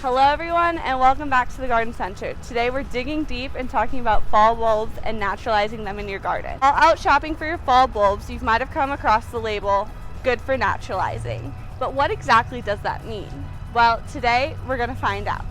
Hello everyone and welcome back to the Garden Center. Today we're digging deep and talking about fall bulbs and naturalizing them in your garden. While out shopping for your fall bulbs, you might have come across the label, good for naturalizing. But what exactly does that mean? Well, today we're going to find out.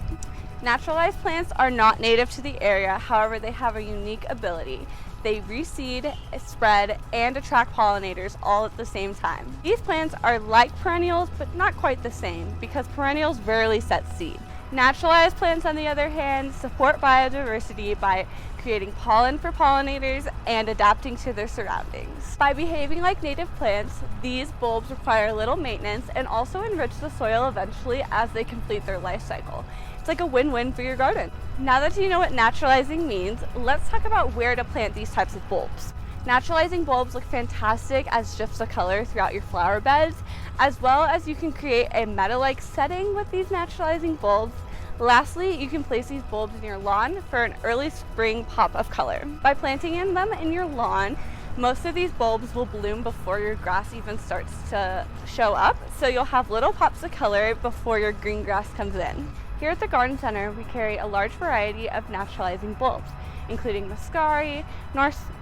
Naturalized plants are not native to the area, however they have a unique ability. They reseed, spread, and attract pollinators all at the same time. These plants are like perennials, but not quite the same, because perennials rarely set seed. Naturalized plants, on the other hand, support biodiversity by creating pollen for pollinators and adapting to their surroundings. By behaving like native plants, these bulbs require little maintenance and also enrich the soil eventually as they complete their life cycle. It's like a win-win for your garden. Now that you know what naturalizing means, let's talk about where to plant these types of bulbs. Naturalizing bulbs look fantastic as gypsum color throughout your flower beds, as well as you can create a meadow-like setting with these naturalizing bulbs. Lastly, you can place these bulbs in your lawn for an early spring pop of color. By planting them in your lawn, most of these bulbs will bloom before your grass even starts to show up, so you'll have little pops of color before your green grass comes in. Here at the Garden Center, we carry a large variety of naturalizing bulbs, including muscari,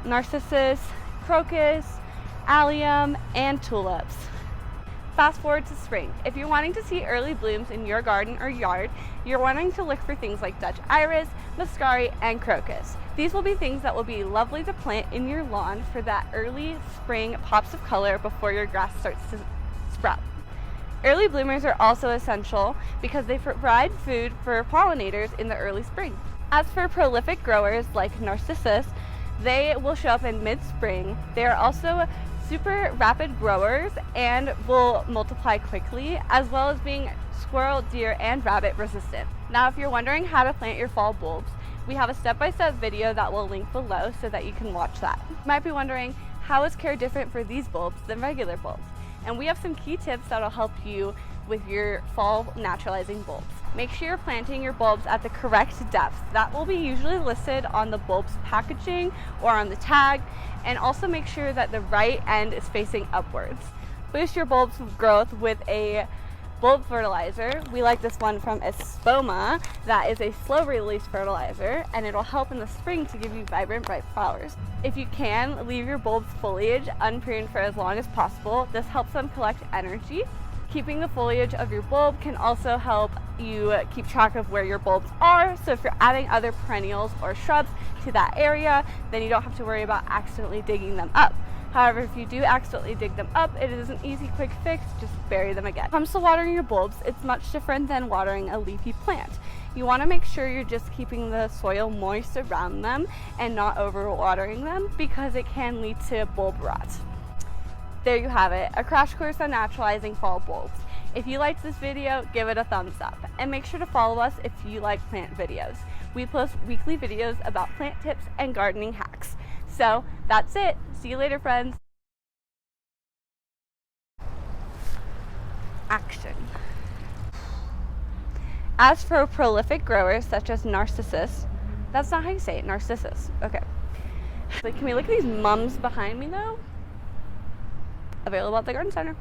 narcissus, crocus, allium, and tulips. Fast forward to spring. If you're wanting to see early blooms in your garden or yard, you're wanting to look for things like Dutch iris, muscari, and crocus. These will be things that will be lovely to plant in your lawn for that early spring pops of color before your grass starts to sprout. Early bloomers are also essential because they provide food for pollinators in the early spring. As for prolific growers like narcissus, they will show up in mid-spring. They are also super rapid growers and will multiply quickly, as well as being squirrel, deer, and rabbit resistant. Now, if you're wondering how to plant your fall bulbs, we have a step-by-step video that we'll link below so that you can watch that. You might be wondering, how is care different for these bulbs than regular bulbs? And we have some key tips that'll help you with your fall naturalizing bulbs. Make sure you're planting your bulbs at the correct depth. That will be usually listed on the bulb's packaging or on the tag, and also make sure that the right end is facing upwards. Boost your bulb's growth with a bulb fertilizer. We like this one from Espoma. That is a slow release fertilizer, and it'll help in the spring to give you vibrant, bright flowers. If you can, leave your bulb's foliage unpruned for as long as possible. This helps them collect energy. Keeping the foliage of your bulb can also help you keep track of where your bulbs are. So if you're adding other perennials or shrubs to that area, then you don't have to worry about accidentally digging them up. However, if you do accidentally dig them up, it is an easy, quick fix. Just bury them again. When it comes to watering your bulbs, it's much different than watering a leafy plant. You want to make sure you're just keeping the soil moist around them and not overwatering them, because it can lead to bulb rot. There you have it, a crash course on naturalizing fall bulbs. If you liked this video, give it a thumbs up, and make sure to follow us if you like plant videos. We post weekly videos about plant tips and gardening hacks. So that's it. See you later, friends. Action. As for prolific growers such as narcissus, that's not how you say it, narcissus. Okay. But can we look at these mums behind me though? Available at the Garden Center.